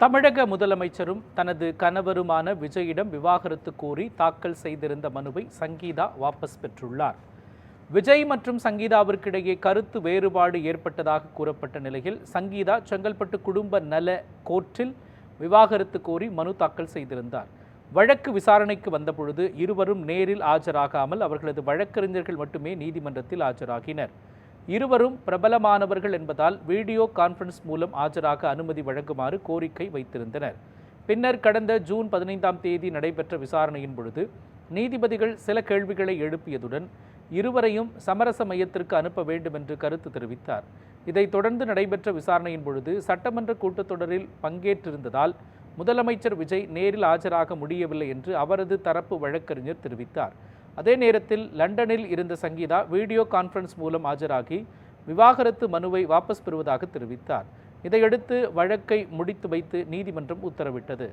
தமிழக முதலமைச்சரும் தனது கணவருமான விஜயிடம் விவாகரத்து கோரி தாக்கல் செய்திருந்த மனுவை சங்கீதா வாபஸ் பெற்றுள்ளார். விஜய் மற்றும் சங்கீதாவிற்கிடையே கருத்து வேறுபாடு ஏற்பட்டதாக கூறப்பட்ட நிலையில் சங்கீதா செங்கல்பட்டு குடும்ப நல கோர்ட்டில் விவாகரத்து கோரி மனு தாக்கல் செய்திருந்தார். வழக்கு விசாரணைக்கு வந்தபொழுது இருவரும் நேரில் ஆஜராகாமல் அவர்களது வழக்கறிஞர்கள் மட்டுமே நீதிமன்றத்தில் ஆஜராகினர். இருவரும் பிரபலமானவர்கள் என்பதால் வீடியோ கான்ஃபரன்ஸ் மூலம் ஆஜராக அனுமதி வழங்குமாறு கோரிக்கை வைத்திருந்தனர். பின்னர் கடந்த ஜூன் 15ஆம் தேதி நடைபெற்ற விசாரணையின் பொழுது நீதிபதிகள் சில கேள்விகளை எழுப்பியதுடன் இருவரையும் சமரச மையத்திற்கு அனுப்ப வேண்டும் என்று கருத்து தெரிவித்தார். இதைத் தொடர்ந்து நடைபெற்ற விசாரணையின் பொழுது சட்டமன்ற கூட்டத்தொடரில் பங்கேற்றிருந்ததால் முதலமைச்சர் விஜய் நேரில் ஆஜராக முடியவில்லை என்று அவரது தரப்பு வழக்கறிஞர் தெரிவித்தார். அதே நேரத்தில் லண்டனில் இருந்த சங்கீதா வீடியோ கான்ஃபரன்ஸ் மூலம் ஆஜராகி விவாகரத்து மனுவை வாபஸ் பெறுவதாக தெரிவித்தார். இதையடுத்து வழக்கை முடித்து வைத்து நீதிமன்றம் உத்தரவிட்டது.